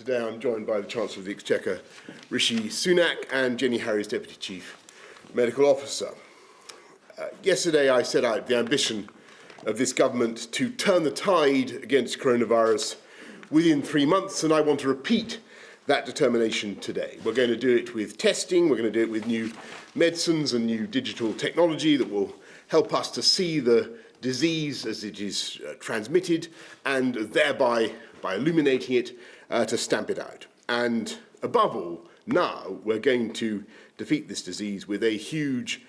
Today I'm joined by the Chancellor of the Exchequer, Rishi Sunak, and Jenny Harries, Deputy Chief Medical Officer. Yesterday I set out the ambition of this government to turn the tide against coronavirus within 3 months, and I want to repeat that determination today. We're going to do it with testing, we're going to do it with new medicines and new digital technology that will help us to see the disease as it is transmitted, and thereby, by illuminating it, to stamp it out. And above all, now we're going to defeat this disease with a huge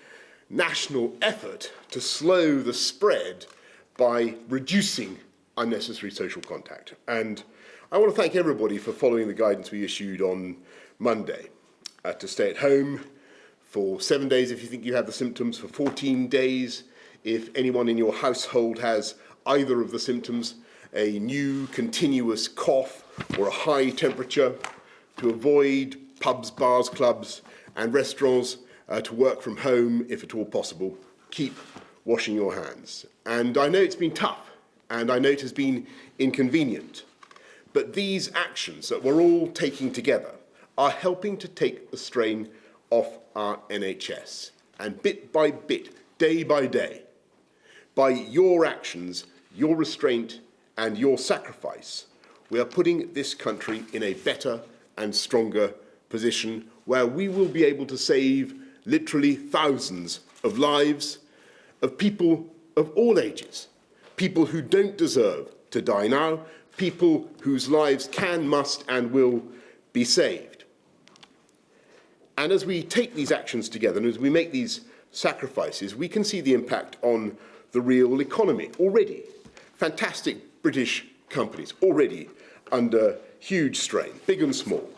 national effort to slow the spread by reducing unnecessary social contact. And I want to thank everybody for following the guidance we issued on Monday to stay at home for 7 days if you think you have the symptoms, for 14 days if anyone in your household has either of the symptoms, a new continuous cough or a high temperature, to avoid pubs, bars, clubs and restaurants, to work from home if at all possible. Keep washing your hands. And I know it's been tough, and I know it has been inconvenient, but these actions that we're all taking together are helping to take the strain off our NHS. And bit by bit, day by day, by your actions, your restraint and your sacrifice, we are putting this country in a better and stronger position where we will be able to save literally thousands of lives of people of all ages, people who don't deserve to die now, people whose lives can, must and will be saved. And as we take these actions together and as we make these sacrifices, we can see the impact on the real economy already. Fantastic British companies already under huge strain, big and small.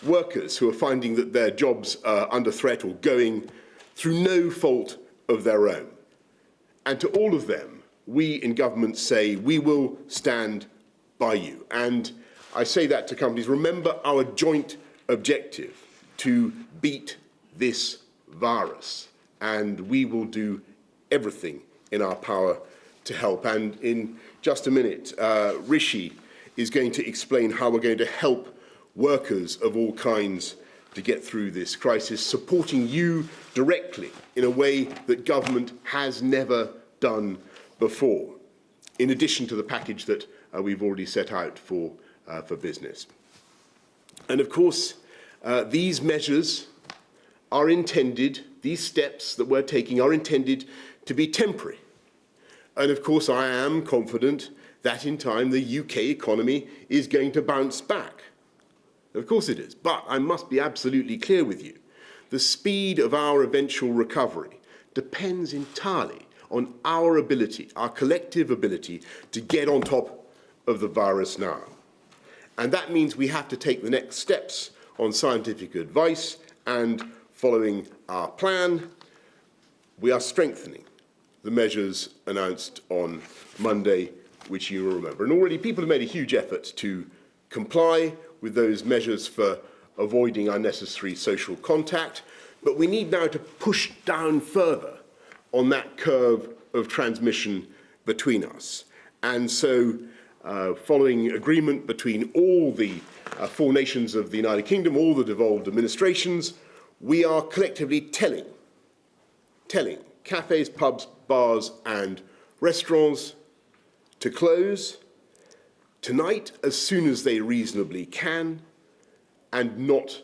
Workers who are finding that their jobs are under threat or going through no fault of their own. And to all of them, we in government say, we will stand by you. And I say that to companies, remember our joint objective to beat this virus. And we will do everything in our power to help. And in just a minute, Rishi is going to explain how we're going to help workers of all kinds to get through this crisis, supporting you directly in a way that government has never done before, in addition to the package that we've already set out for business. And of course, these measures are intended, these steps that we're taking are intended to be temporary. And of course, I am confident that in time the UK economy is going to bounce back. Of course it is, but I must be absolutely clear with you. The speed of our eventual recovery depends entirely on our ability, our collective ability, to get on top of the virus now. And that means we have to take the next steps on scientific advice, and following our plan, we are strengthening the measures announced on Monday, which you will remember. And already people have made a huge effort to comply with those measures for avoiding unnecessary social contact, but we need now to push down further on that curve of transmission between us. And so, following agreement between all the 4 nations of the United Kingdom, all the devolved administrations, we are collectively telling cafes, pubs, bars and restaurants to close tonight as soon as they reasonably can, and not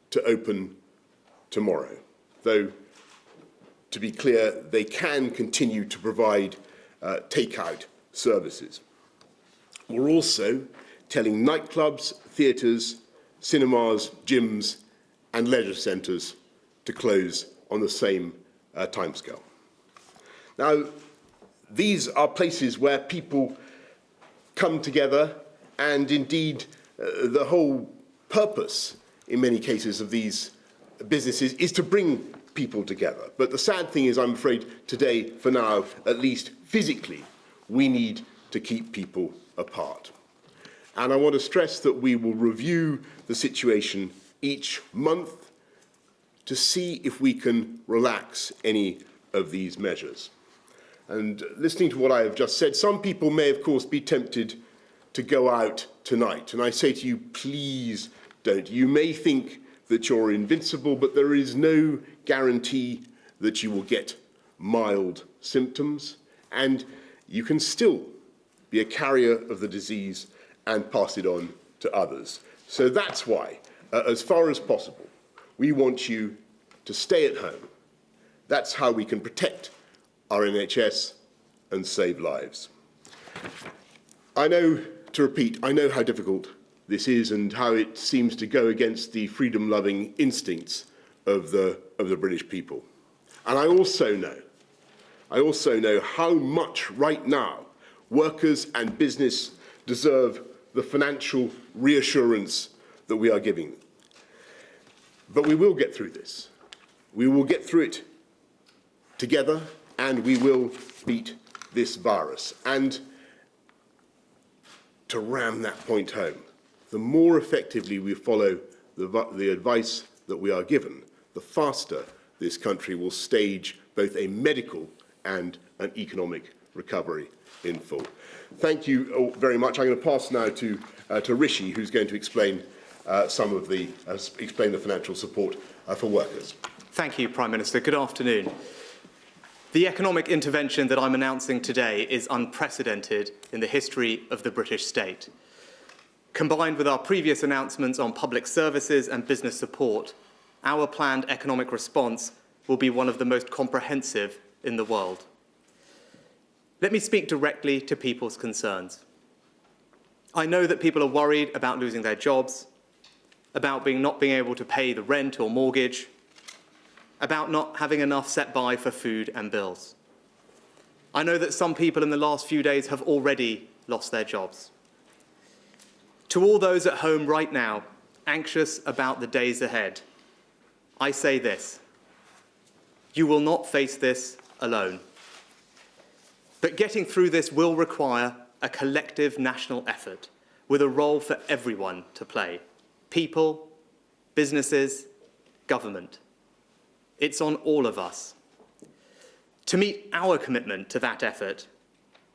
to open tomorrow. Though, to be clear, they can continue to provide take-out services. We're also telling nightclubs, theatres, cinemas, gyms and leisure centres to close on the same timescale. Now, these are places where people come together, and indeed the whole purpose in many cases of these businesses is to bring people together. But the sad thing is, I'm afraid today, for now, at least physically, we need to keep people apart. And I want to stress that we will review the situation each month to see if we can relax any of these measures. And listening to what I have just said, some people may, of course, be tempted to to go out tonight. And I say to you, please don't. You may think that you're invincible, but there is no guarantee that you will get mild symptoms, and you can still be a carrier of the disease and pass it on to others. So that's why, as far as possible, we want you to stay at home. That's how we can protect our NHS and save lives. I know, to repeat, I know how difficult this is and how it seems to go against the freedom-loving instincts of the British people. And I also know how much right now workers and business deserve the financial reassurance that we are giving them. But we will get through this. We will get through it together, and we will beat this virus. And to ram that point home, the more effectively we follow the advice that we are given, the faster this country will stage both a medical and an economic recovery in full. Thank you all very much. I'm going to pass now to Rishi, who's going to explain explain the financial support for workers. Thank you, Prime Minister. Good afternoon. The economic intervention that I'm announcing today is unprecedented in the history of the British state. Combined with our previous announcements on public services and business support, our planned economic response will be one of the most comprehensive in the world. Let me speak directly to people's concerns. I know that people are worried about losing their jobs, about not being able to pay the rent or mortgage, about not having enough set by for food and bills. I know that some people in the last few days have already lost their jobs. To all those at home right now, anxious about the days ahead, I say this: you will not face this alone. But getting through this will require a collective national effort with a role for everyone to play: people, businesses, government. It's on all of us. To meet our commitment to that effort,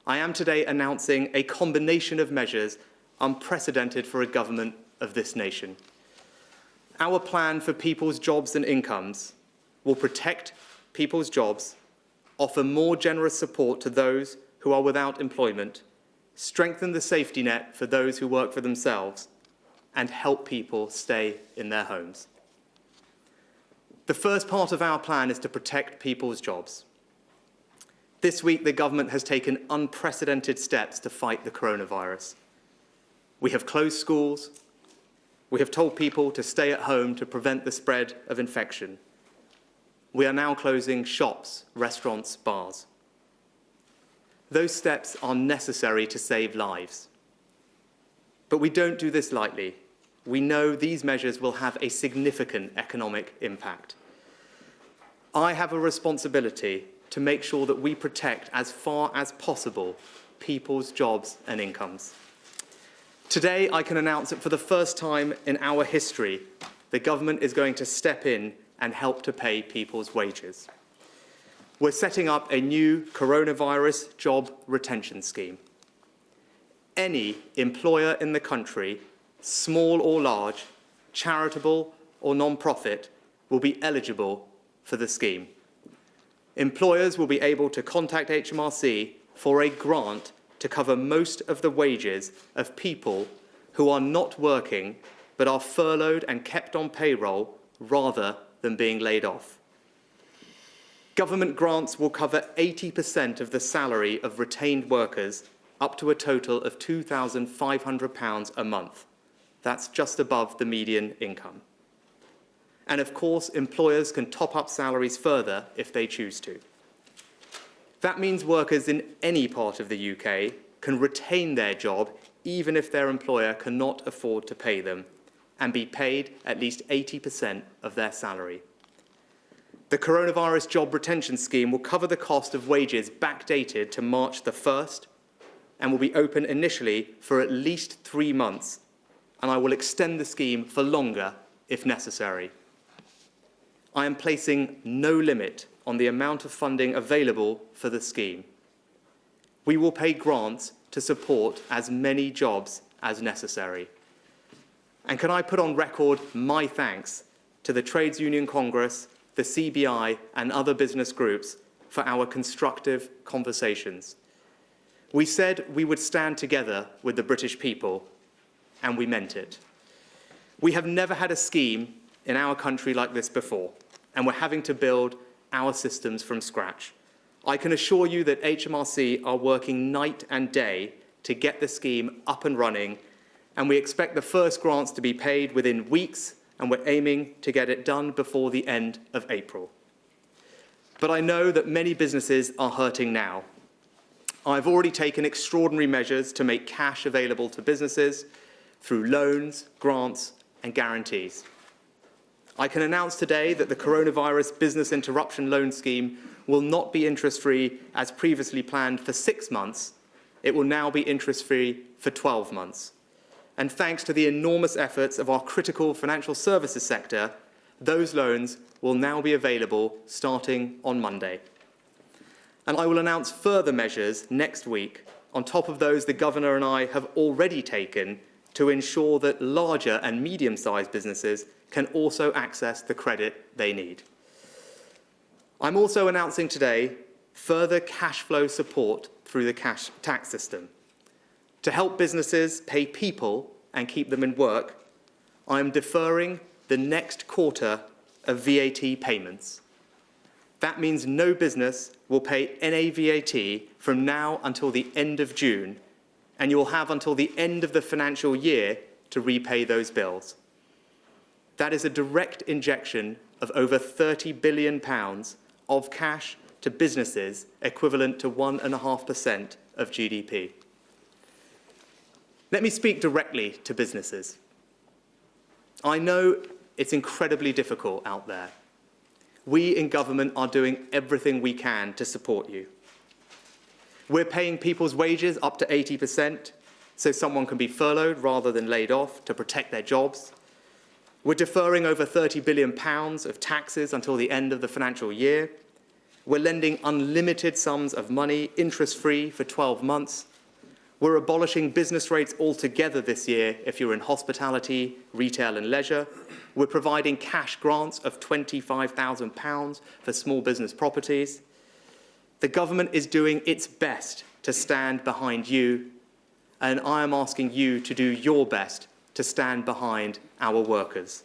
I am today announcing a combination of measures unprecedented for a government of this nation. Our plan for people's jobs and incomes will protect people's jobs, offer more generous support to those who are without employment, strengthen the safety net for those who work for themselves, and help people stay in their homes. The first part of our plan is to protect people's jobs. This week, the government has taken unprecedented steps to fight the coronavirus. We have closed schools. We have told people to stay at home to prevent the spread of infection. We are now closing shops, restaurants, bars. Those steps are necessary to save lives. But we don't do this lightly. We know these measures will have a significant economic impact. I have a responsibility to make sure that we protect as far as possible people's jobs and incomes. Today, I can announce that for the first time in our history, the government is going to step in and help to pay people's wages. We're setting up a new coronavirus job retention scheme. Any employer in the country, small or large, charitable or non-profit, will be eligible for the scheme. Employers will be able to contact HMRC for a grant to cover most of the wages of people who are not working but are furloughed and kept on payroll rather than being laid off. Government grants will cover 80% of the salary of retained workers up to a total of £2,500 a month. That's just above the median income. And of course, employers can top up salaries further if they choose to. That means workers in any part of the UK can retain their job even if their employer cannot afford to pay them, and be paid at least 80% of their salary. The coronavirus job retention scheme will cover the cost of wages backdated to March the 1st and will be open initially for at least 3 months, and I will extend the scheme for longer if necessary. I am placing no limit on the amount of funding available for the scheme. We will pay grants to support as many jobs as necessary. And can I put on record my thanks to the Trades Union Congress, the CBI and other business groups for our constructive conversations. We said we would stand together with the British people, and we meant it. We have never had a scheme in our country like this before, and we're having to build our systems from scratch. I can assure you that HMRC are working night and day to get the scheme up and running, and we expect the first grants to be paid within weeks, and we're aiming to get it done before the end of April. But I know that many businesses are hurting now. I've already taken extraordinary measures to make cash available to businesses through loans, grants, and guarantees. I can announce today that the Coronavirus Business Interruption Loan Scheme will not be interest-free as previously planned for 6 months. It will now be interest-free for 12 months. And thanks to the enormous efforts of our critical financial services sector, those loans will now be available starting on Monday. And I will announce further measures next week on top of those the Governor and I have already taken to ensure that larger and medium-sized businesses can also access the credit they need. I'm also announcing today further cash flow support through the cash tax system. To help businesses pay people and keep them in work, I am deferring the next quarter of VAT payments. That means no business will pay any VAT from now until the end of June, and you will have until the end of the financial year to repay those bills. That is a direct injection of over £30 billion of cash to businesses, equivalent to 1.5% of GDP. Let me speak directly to businesses. I know it's incredibly difficult out there. We in government are doing everything we can to support you. We're paying people's wages up to 80% so someone can be furloughed rather than laid off to protect their jobs. We're deferring over £30 billion of taxes until the end of the financial year. We're lending unlimited sums of money, interest-free, for 12 months. We're abolishing business rates altogether this year if you're in hospitality, retail and leisure. We're providing cash grants of £25,000 for small business properties. The government is doing its best to stand behind you, and I am asking you to do your best to stand behind our workers.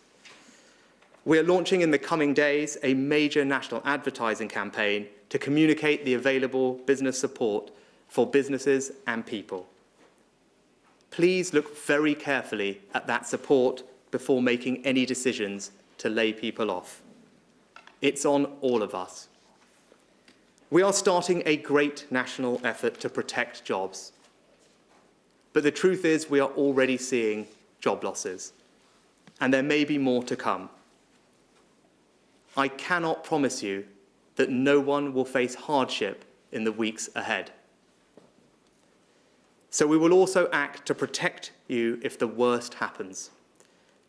We are launching in the coming days a major national advertising campaign to communicate the available business support for businesses and people. Please look very carefully at that support before making any decisions to lay people off. It's on all of us. We are starting a great national effort to protect jobs. But the truth is we are already seeing job losses, and there may be more to come. I cannot promise you that no one will face hardship in the weeks ahead. So we will also act to protect you if the worst happens.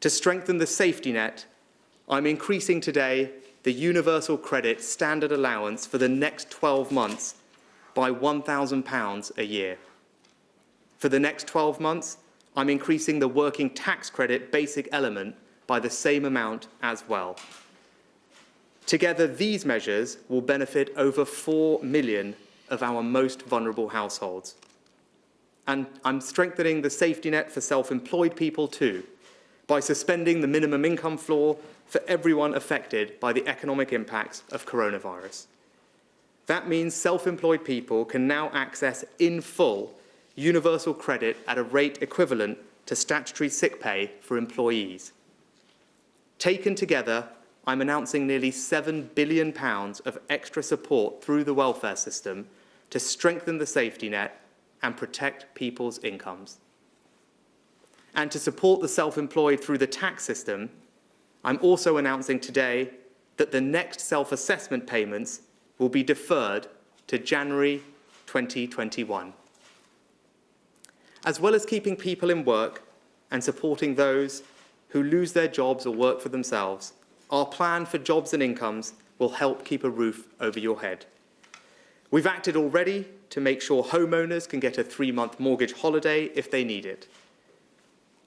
To strengthen the safety net, I'm increasing today the universal credit standard allowance for the next 12 months by £1,000 a year. For the next 12 months, I'm increasing the working tax credit basic element by the same amount as well. Together, these measures will benefit over 4 million of our most vulnerable households. And I'm strengthening the safety net for self-employed people too, by suspending the minimum income floor for everyone affected by the economic impacts of coronavirus. That means self-employed people can now access in full universal credit at a rate equivalent to statutory sick pay for employees. Taken together, I'm announcing nearly £7 billion of extra support through the welfare system to strengthen the safety net and protect people's incomes. And to support the self-employed through the tax system, I'm also announcing today that the next self-assessment payments will be deferred to January 2021. As well as keeping people in work and supporting those who lose their jobs or work for themselves, our plan for jobs and incomes will help keep a roof over your head. We've acted already to make sure homeowners can get a 3-month mortgage holiday if they need it.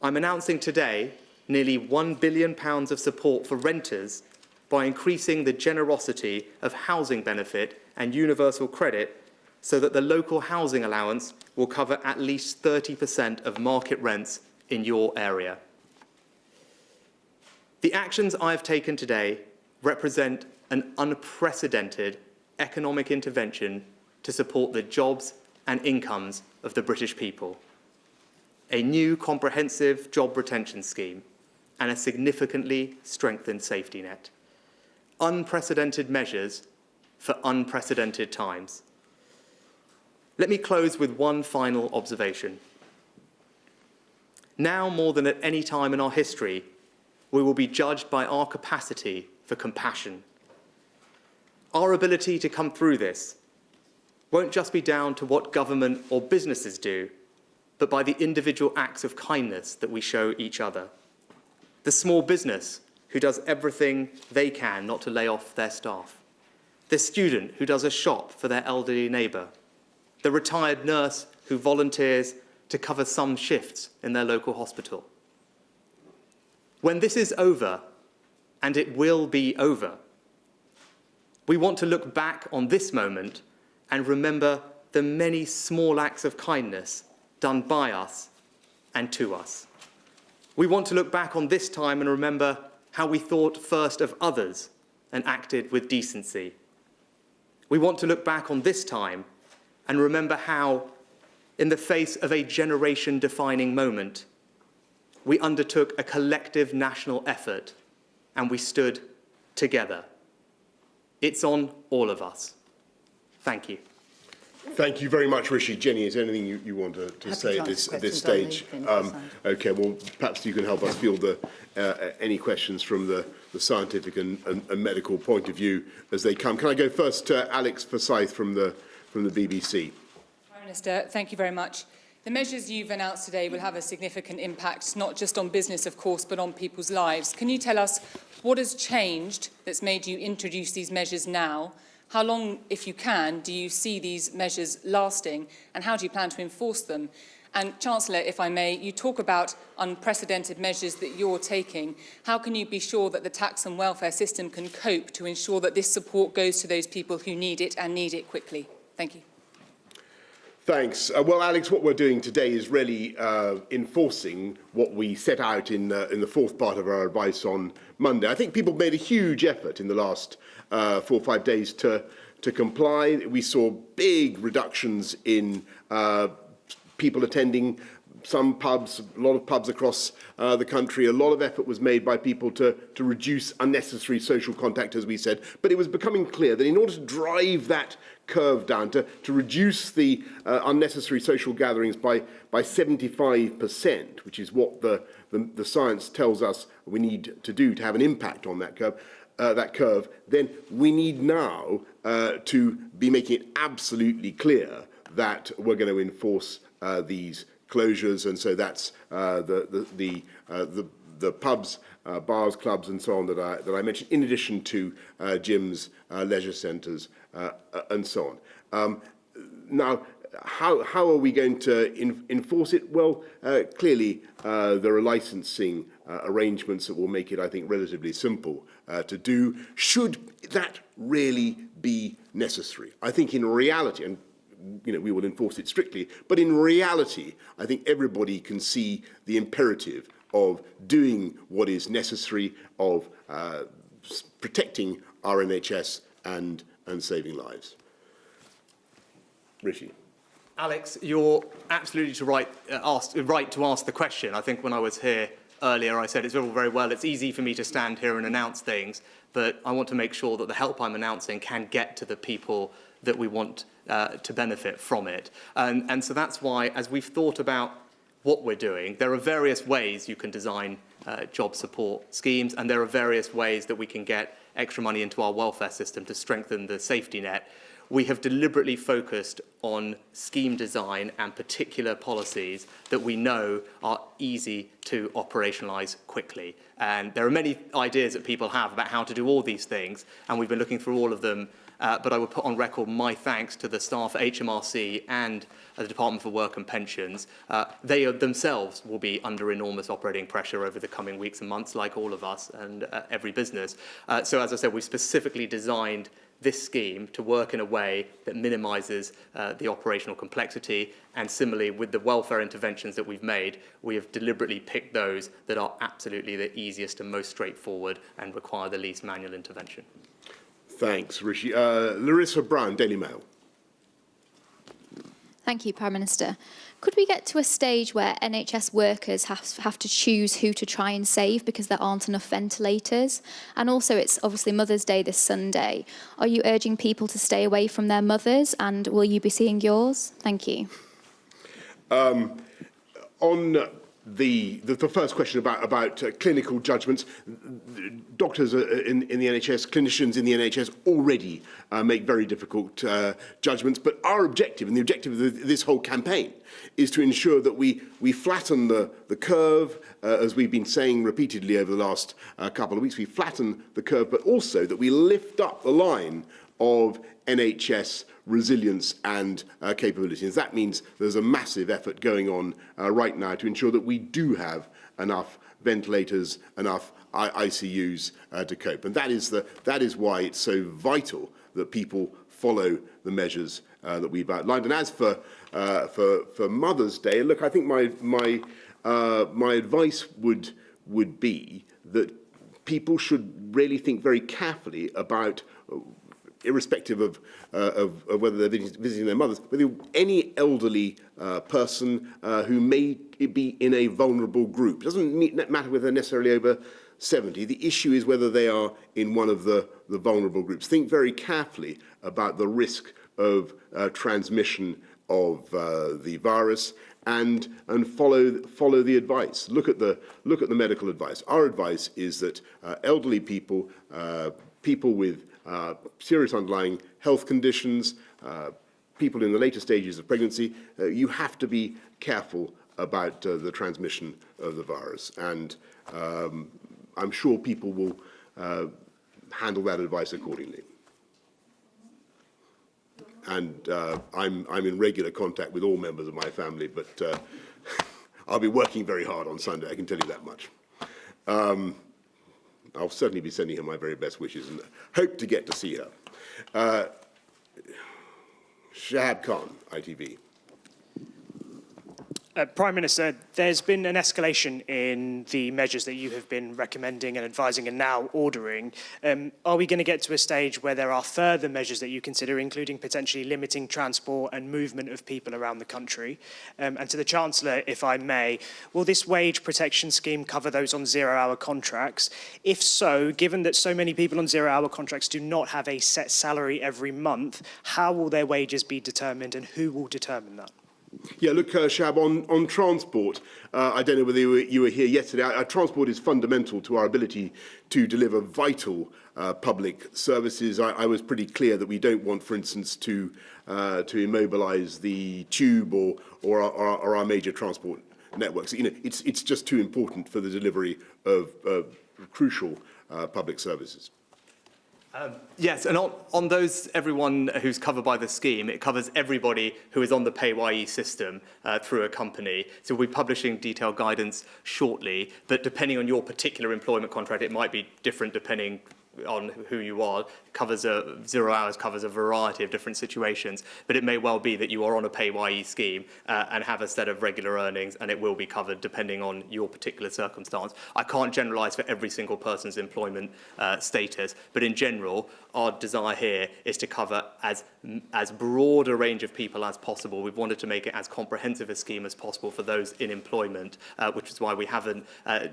I'm announcing today nearly £1 billion of support for renters by increasing the generosity of housing benefit and universal credit so that the local housing allowance will cover at least 30% of market rents in your area. The actions I have taken today represent an unprecedented economic intervention to support the jobs and incomes of the British people. A new comprehensive job retention scheme and a significantly strengthened safety net. Unprecedented measures for unprecedented times. Let me close with one final observation. Now more than at any time in our history, we will be judged by our capacity for compassion. Our ability to come through this won't just be down to what government or businesses do, but by the individual acts of kindness that we show each other. The small business who does everything they can not to lay off their staff. The student who does a shop for their elderly neighbour. The retired nurse who volunteers to cover some shifts in their local hospital. When this is over, and it will be over, we want to look back on this moment and remember the many small acts of kindness done by us and to us. We want to look back on this time and remember how we thought first of others and acted with decency. We want to look back on this time and remember how, in the face of a generation-defining moment, we undertook a collective national effort and we stood together. It's on all of us. Thank you. Thank you very much, Rishi. Jenny, is there anything you want to say at this stage? Okay, well, perhaps you can help us field any questions from the scientific and medical point of view as they come. Can I go first to Alex Forsyth from the BBC? Prime Minister, thank you very much. The measures you've announced today will have a significant impact, not just on business, of course, but on people's lives. Can you tell us what has changed that's made you introduce these measures now? How long, if you can, do you see these measures lasting, and how do you plan to enforce them? And Chancellor, if I may, you talk about unprecedented measures that you're taking. How can you be sure that the tax and welfare system can cope to ensure that this support goes to those people who need it and need it quickly? Thank you. Thanks. Well, Alex, what we're doing today is really enforcing what we set out in the fourth part of our advice on Monday. I think people made a huge effort in the last 4 or 5 days to comply. We saw big reductions in people attending some pubs, a lot of pubs across the country. A lot of effort was made by people to reduce unnecessary social contact, as we said. But it was becoming clear that in order to drive that curve down, to reduce the unnecessary social gatherings by 75%, which is what the science tells us we need to do to have an impact on that curve, then we need now to be making it absolutely clear that we're going to enforce these closures, and so that's the pubs, bars, clubs, and so on that I mentioned, in addition to gyms, leisure centres, and so on. Now, how are we going to enforce it? Well, clearly there are licensing arrangements that will make it, I think, relatively simple to do. Should that really be necessary? I think in reality, and we will enforce it strictly, but in reality, I think everybody can see the imperative of doing what is necessary, of protecting our NHS and saving lives. Rishi. Alex, you're absolutely right to ask the question. I think when I was here earlier, I said it's all very well. It's easy for me to stand here and announce things, but I want to make sure that the help I'm announcing can get to the people that we want to benefit from it. And so that's why, as we've thought about what we're doing, there are various ways you can design job support schemes, and there are various ways that we can get extra money into our welfare system to strengthen the safety net. we have deliberately focused on scheme design and particular policies that we know are easy to operationalise quickly. And there are many ideas that people have about how to do all these things, and we've been looking through all of them. But I would put on record my thanks to the staff at HMRC and the Department for Work and Pensions. They themselves will be under enormous operating pressure over the coming weeks and months, like all of us and every business. So, as I said, we've specifically designed this scheme to work in a way that minimises the operational complexity. And similarly, with the welfare interventions that we've made, we have deliberately picked those that are absolutely the easiest and most straightforward and require the least manual intervention. Thanks, Rishi. Larissa Brown, Daily Mail. Thank you, Prime Minister. Could we get to a stage where NHS workers have to choose who to try and save because there aren't enough ventilators? And also, it's obviously Mother's Day this Sunday. Are you urging people to stay away from their mothers, and will you be seeing yours? Thank you. On the first question about clinical judgments, doctors in the NHS, clinicians in the NHS already make very difficult judgments. But our objective, and the objective of this whole campaign, is to ensure that we flatten the curve, as we've been saying repeatedly over the last couple of weeks. We flatten the curve, but also that we lift up the line of NHS resilience and capabilities. That means there's a massive effort going on right now to ensure that we do have enough ventilators, enough ICUs to cope. And that is why it's so vital that people follow the measures that we've outlined. And as for Mother's Day, look, I think my advice would be that people should really think very carefully about, irrespective of whether they're visiting their mothers, whether any elderly person who may be in a vulnerable group. It doesn't matter whether they're necessarily over 70. The issue is whether they are in one of the vulnerable groups. Think very carefully about the risk of transmission of the virus and follow the advice. Look at the medical advice. Our advice is that elderly people, people with serious underlying health conditions, people in the later stages of pregnancy, you have to be careful about the transmission of the virus. And I'm sure people will handle that advice accordingly. And I'm in regular contact with all members of my family, but I'll be working very hard on Sunday, I can tell you that much. I'll certainly be sending her my very best wishes and hope to get to see her. Shahab Khan, ITV. Prime Minister, there's been an escalation in the measures that you have been recommending and advising and now ordering. Are we going to get to a stage where there are further measures that you consider, including potentially limiting transport and movement of people around the country? And to the Chancellor, if I may, will this wage protection scheme cover those on zero-hour contracts? If so, given that so many people on zero-hour contracts do not have a set salary every month, how will their wages be determined and who will determine that? Yeah, look, Shab, on transport, I don't know whether you were here yesterday. Transport is fundamental to our ability to deliver vital public services. I was pretty clear that we don't want, for instance, to immobilise the tube or our major transport networks. You know, it's just too important for the delivery of crucial public services. Yes, and on those, everyone who's covered by the scheme, it covers everybody who is on the PAYE system through a company. So we'll be publishing detailed guidance shortly, but depending on your particular employment contract, it might be different depending on who you are. Covers 0 hours covers a variety of different situations, but it may well be that you are on a PAYE scheme and have a set of regular earnings, and it will be covered depending on your particular circumstance. I can't generalise for every single person's employment status, but in general, our desire here is to cover as broad a range of people as possible. We've wanted to make it as comprehensive a scheme as possible for those in employment, which is why we haven't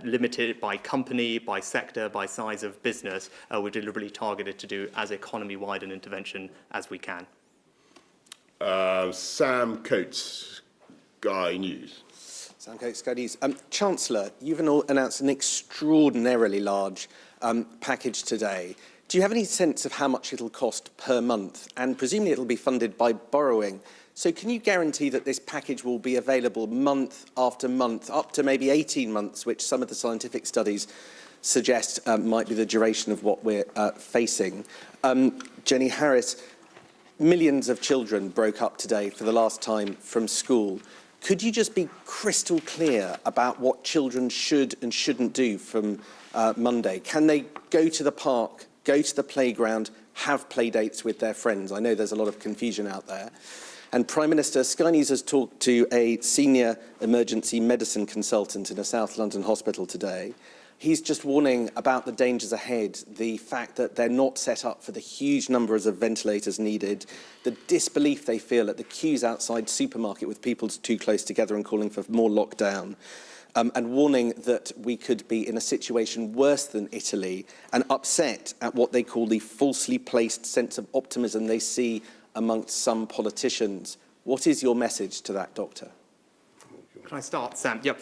limited it by company, by sector, by size of business. We're deliberately targeted to do as economy-wide an intervention as we can. Sam Coates, Sky News. Sam Coates, Sky News. Chancellor, you've announced an extraordinarily large package today. Do you have any sense of how much it'll cost per month? And presumably it'll be funded by borrowing. So can you guarantee that this package will be available month after month, up to maybe 18 months, which some of the scientific studies suggest might be the duration of what we're facing? Jenny Harris, millions of children broke up today for the last time from school. Could you just be crystal clear about what children should and shouldn't do from Monday? Can they go to the park, go to the playground, have play dates with their friends? I know there's a lot of confusion out there. And Prime Minister, Sky News has talked to a senior emergency medicine consultant in a South London hospital today. He's just warning about the dangers ahead, the fact that they're not set up for the huge numbers of ventilators needed, the disbelief they feel at the queues outside supermarket with people too close together and calling for more lockdown, and warning that we could be in a situation worse than Italy, and upset at what they call the falsely placed sense of optimism they see amongst some politicians. What is your message to that, Doctor? Can I start, Sam? Yep.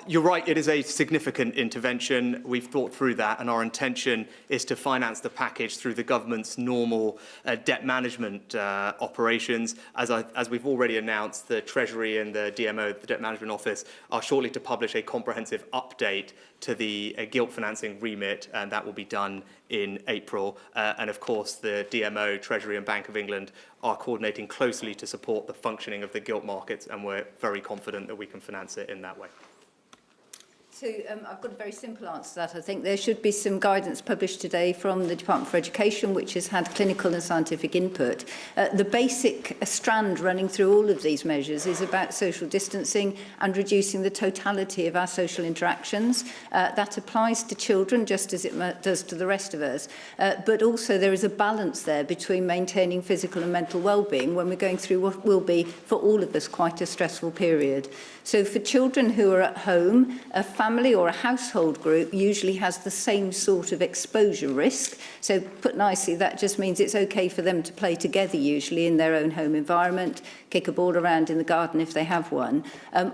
You're right, it is a significant intervention. We've thought through that, and our intention is to finance the package through the government's normal debt management operations. As we've already announced, the Treasury and the DMO, the Debt Management Office, are shortly to publish a comprehensive update to the gilt financing remit, and that will be done in April. And of course, the DMO, Treasury and Bank of England are coordinating closely to support the functioning of the gilt markets, and we're very confident that we can finance it in that way. So I've got a very simple answer to that. I think there should be some guidance published today from the Department for Education, which has had clinical and scientific input. The basic strand running through all of these measures is about social distancing and reducing the totality of our social interactions. That applies to children just as it does to the rest of us. But also there is a balance there between maintaining physical and mental well-being when we're going through what will be, for all of us, quite a stressful period. So for children who are at home, a family or a household group usually has the same sort of exposure risk. So put nicely, that just means it's okay for them to play together usually in their own home environment, kick a ball around in the garden if they have one.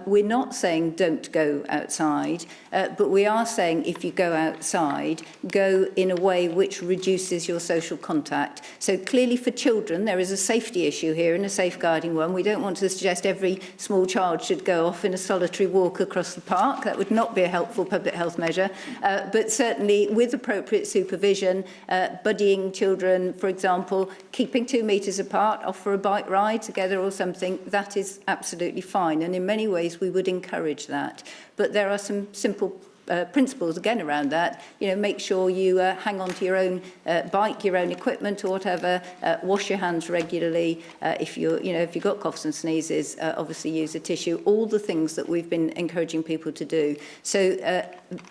We're not saying don't go outside, but we are saying if you go outside, go in a way which reduces your social contact. So clearly for children, there is a safety issue here and a safeguarding one. We don't want to suggest every small child should go off in a solitary walk across the park. That would not be a helpful public health measure. But certainly with appropriate supervision, buddying children, for example, keeping 2 metres apart, off for a bike ride together or something, that is absolutely fine. And in many ways, we would encourage that. But there are some simple principles again around that. You know, make sure you hang on to your own bike, your own equipment or whatever. Wash your hands regularly. If you've got coughs and sneezes, obviously use a tissue. All the things that we've been encouraging people to do. So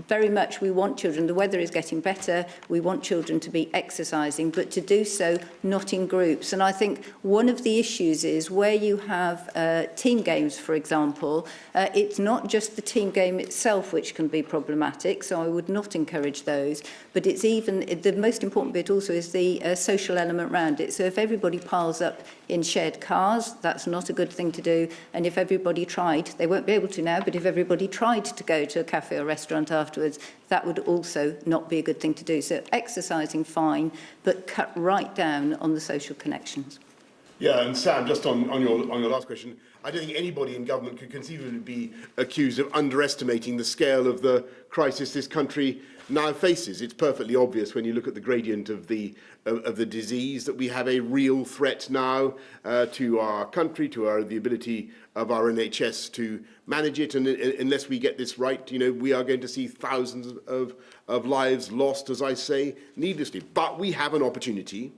very much we want children. The weather is getting better. We want children to be exercising, but to do so not in groups. And I think one of the issues is where you have team games, for example. It's not just the team game itself which can be problematic, so I would not encourage those, but it's even, the most important bit also is the social element around it. So if everybody piles up in shared cars, that's not a good thing to do, and if everybody tried, they won't be able to now, but if everybody tried to go to a cafe or restaurant afterwards, that would also not be a good thing to do. So exercising, fine, but cut right down on the social connections. Yeah, and Sam, just on your last question, I don't think anybody in government could conceivably be accused of underestimating the scale of the crisis this country now faces. It's perfectly obvious when you look at the gradient of the disease that we have a real threat now to our country, to the ability of our NHS to manage it. And unless we get this right, you know, we are going to see thousands of lives lost, as I say, needlessly. But we have an opportunity,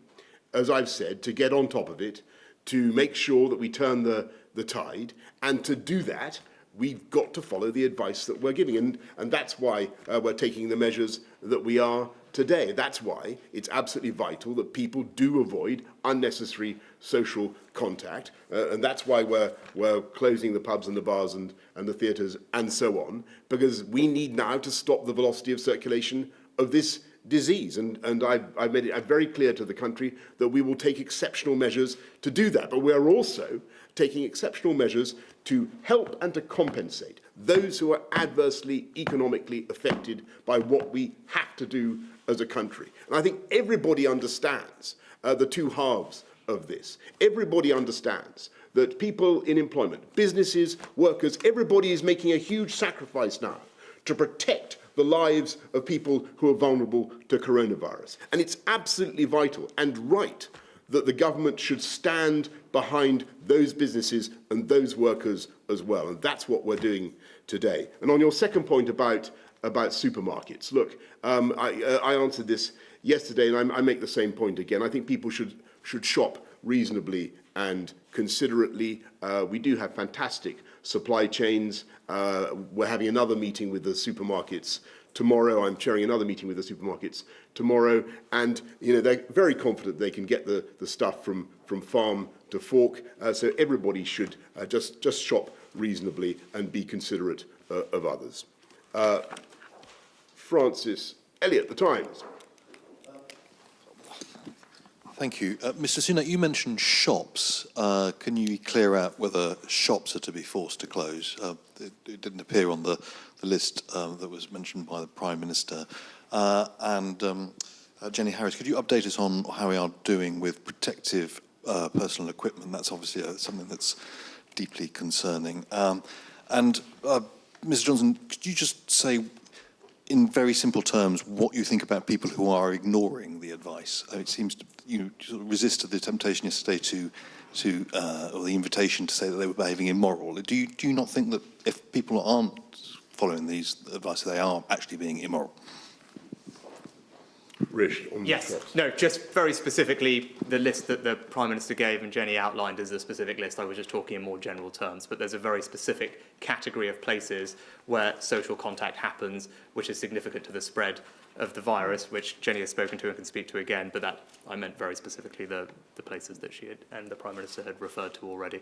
as I've said, to get on top of it, to make sure that we turn the tide, and to do that, we've got to follow the advice that we're giving, and that's why we're taking the measures that we are today. That's why it's absolutely vital that people do avoid unnecessary social contact, and that's why we're closing the pubs and the bars and the theatres and so on, because we need now to stop the velocity of circulation of this disease, and I've made it very clear to the country that we will take exceptional measures to do that, but we're also taking exceptional measures to help and to compensate those who are adversely economically affected by what we have to do as a country. And I think everybody understands the two halves of this. Everybody understands that people in employment, businesses, workers, everybody is making a huge sacrifice now to protect the lives of people who are vulnerable to coronavirus. And it's absolutely vital and right that the government should stand behind those businesses and those workers as well. And that's what we're doing today. And on your second point about supermarkets, look, I answered this yesterday and I make the same point again. I think people should shop reasonably and considerately. We do have fantastic supply chains. We're having another meeting with the supermarkets tomorrow. I'm chairing another meeting with the supermarkets tomorrow, and they're very confident they can get the stuff from farm to fork. So everybody should just shop reasonably and be considerate of others. Francis Elliott, The Times. Thank you. Mr. Sunak, you mentioned shops. Can you clear out whether shops are to be forced to close? It didn't appear on the list that was mentioned by the Prime Minister. Jenny Harries, could you update us on how we are doing with protective personal equipment? That's obviously something that's deeply concerning. Mr. Johnson, could you just say, in very simple terms, what you think about people who are ignoring the advice? It seems you sort of resisted the temptation yesterday or the invitation to say that they were behaving immoral. Do you not think that if people aren't following these advice, they are actually being immoral? Rish, yes. No, just very specifically, the list that the Prime Minister gave and Jenny outlined is a specific list. I was just talking in more general terms, but there's a very specific category of places where social contact happens, which is significant to the spread of the virus, which Jenny has spoken to and can speak to again, but that I meant very specifically the places that she had and the Prime Minister had referred to already.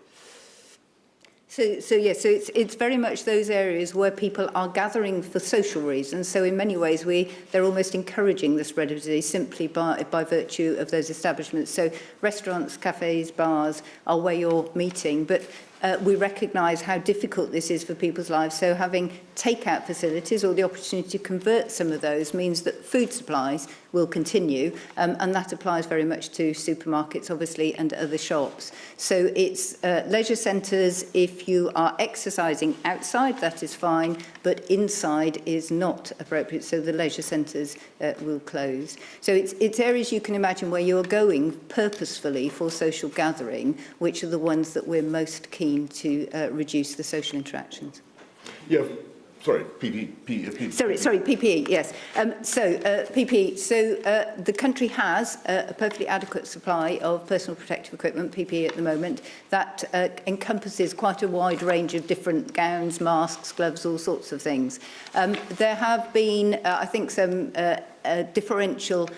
So it's very much those areas where people are gathering for social reasons. So in many ways, they're almost encouraging the spread of disease simply by virtue of those establishments. So restaurants, cafes, bars are where you're meeting, but we recognise how difficult this is for people's lives. So having take-out facilities or the opportunity to convert some of those means that food supplies will continue, and that applies very much to supermarkets, obviously, and other shops. So it's leisure centres. If you are exercising outside, that is fine, but inside is not appropriate. So the leisure centres will close. So it's areas you can imagine where you're going purposefully for social gathering, which are the ones that we're most keen to reduce the social interactions. Yeah. Sorry, PPE. Sorry, PPE, yes. PPE. So the country has a perfectly adequate supply of personal protective equipment, PPE, at the moment. That encompasses quite a wide range of different gowns, masks, gloves, all sorts of things. There have been, I think, some differential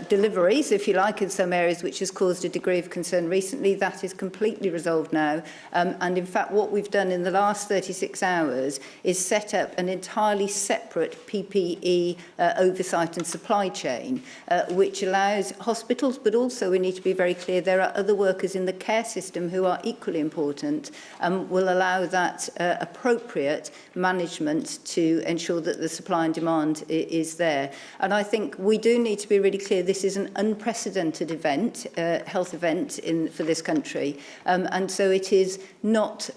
deliveries, if you like, in some areas, which has caused a degree of concern recently. That is completely resolved now. And in fact, what we've done in the last 36 hours is set up an entirely separate PPE oversight and supply chain, which allows hospitals, but also we need to be very clear, there are other workers in the care system who are equally important, and will allow that appropriate management to ensure that the supply and demand is there. And I think we do need to be really clear this is an unprecedented event, health event for this country, and so it is not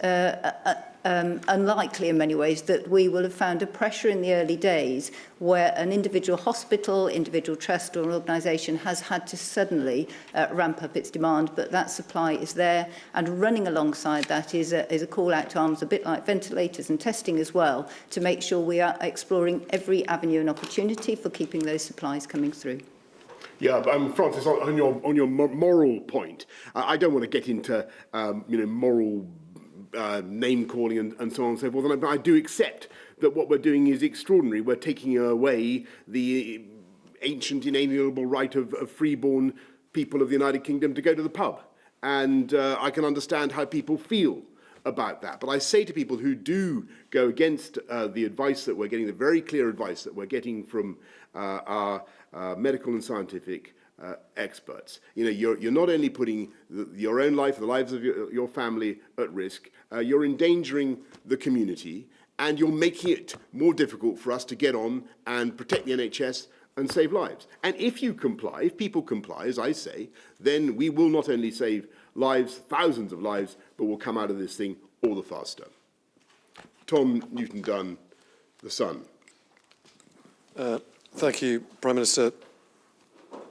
unlikely in many ways that we will have found a pressure in the early days where an individual hospital, individual trust or an organisation has had to suddenly ramp up its demand, but that supply is there, and running alongside that is a call out to arms, a bit like ventilators and testing as well, to make sure we are exploring every avenue and opportunity for keeping those supplies coming through. Yeah, Francis, on your moral point, I don't want to get into moral name calling and so on and so forth. But I do accept that what we're doing is extraordinary. We're taking away the ancient inalienable right of freeborn people of the United Kingdom to go to the pub, and I can understand how people feel about that. But I say to people who do go against the advice that we're getting, the very clear advice that we're getting from our medical and scientific experts, you're not only putting your own life, the lives of your family at risk, you're endangering the community, and you're making it more difficult for us to get on and protect the NHS and save lives. And if you comply, if people comply, as I say, then we will not only save lives, thousands of lives, but we'll come out of this thing all the faster. Tom Newton-Dunn, The Sun. Thank you, Prime Minister.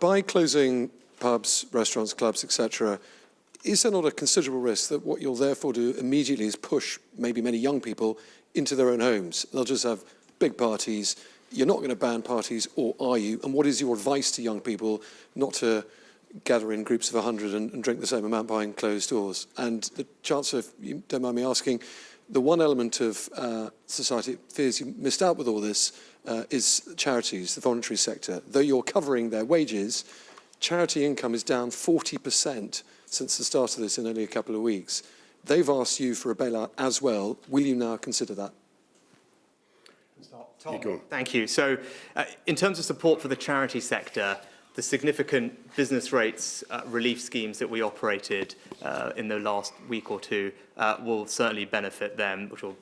By closing pubs, restaurants, clubs, etc., is there not a considerable risk that what you'll therefore do immediately is push maybe many young people into their own homes? They'll just have big parties. You're not going to ban parties, or are you? And what is your advice to young people not to gather in groups of 100 and drink the same amount behind closed doors? And the Chancellor, if you don't mind me asking, the one element of society fears you missed out with all this is charities, the voluntary sector. Though you're covering their wages, charity income is down 40% since the start of this in only a couple of weeks. They've asked you for a bailout as well. Will you now consider that? Tom, thank you. So in terms of support for the charity sector, the significant business rates relief schemes that we operated in the last week or two will certainly benefit them, which will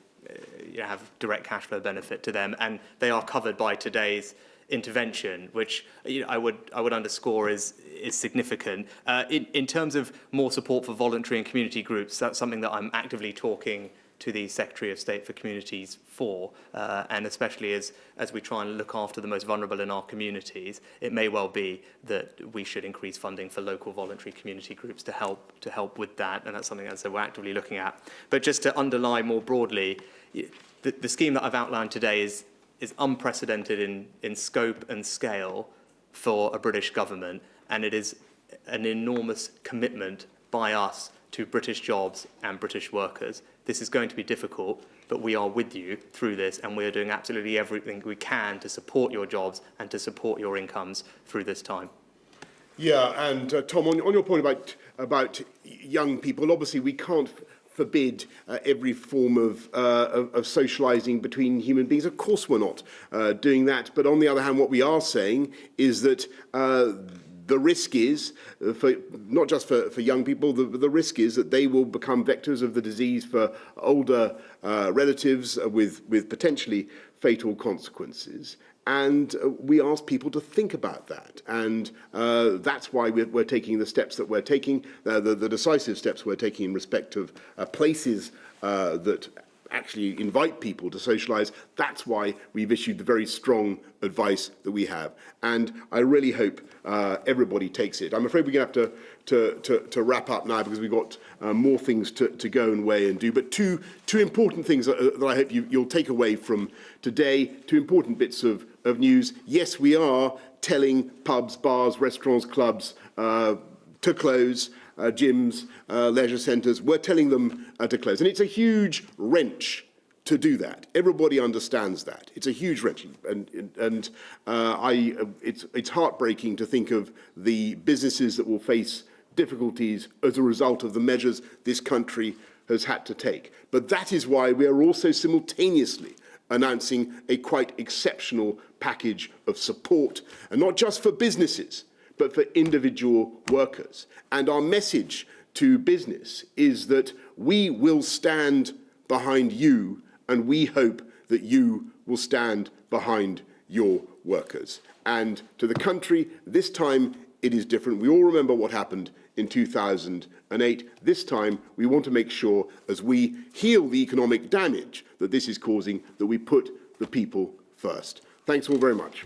have direct cash flow benefit to them, and they are covered by today's intervention, which I would underscore is significant. In terms of more support for voluntary and community groups, that's something that I'm actively talking to the Secretary of State for Communities for, and especially as we try and look after the most vulnerable in our communities, it may well be that we should increase funding for local voluntary community groups to help with that, and that's something that we're actively looking at. But just to underline more broadly, the scheme that I've outlined today is unprecedented in scope and scale for a British government, and it is an enormous commitment by us to British jobs and British workers. This is going to be difficult, but we are with you through this, and we are doing absolutely everything we can to support your jobs and to support your incomes through this time. Yeah, and Tom, on your point about young people, obviously we can't forbid every form of socialising between human beings. Of course we're not doing that. But on the other hand, what we are saying is that the risk is, not just for young people, the risk is that they will become vectors of the disease for older relatives with potentially fatal consequences. And we ask people to think about that. And that's why we're taking the steps that we're taking, the decisive steps we're taking in respect of places that actually invite people to socialise. That's why we've issued the very strong advice that we have. And I really hope everybody takes it. I'm afraid we're going to have to wrap up now because we've got more things to go and weigh and do. But two important things that I hope you'll take away from today, two important bits of news. Yes, we are telling pubs, bars, restaurants, clubs to close. Gyms, leisure centres, we're telling them to close. And it's a huge wrench to do that. Everybody understands that. It's a huge wrench. And it's heartbreaking to think of the businesses that will face difficulties as a result of the measures this country has had to take. But that is why we are also simultaneously announcing a quite exceptional package of support, and not just for businesses, but for individual workers. And our message to business is that we will stand behind you, and we hope that you will stand behind your workers. And to the country, this time it is different. We all remember what happened in 2008. This time we want to make sure, as we heal the economic damage that this is causing, that we put the people first. Thanks all very much.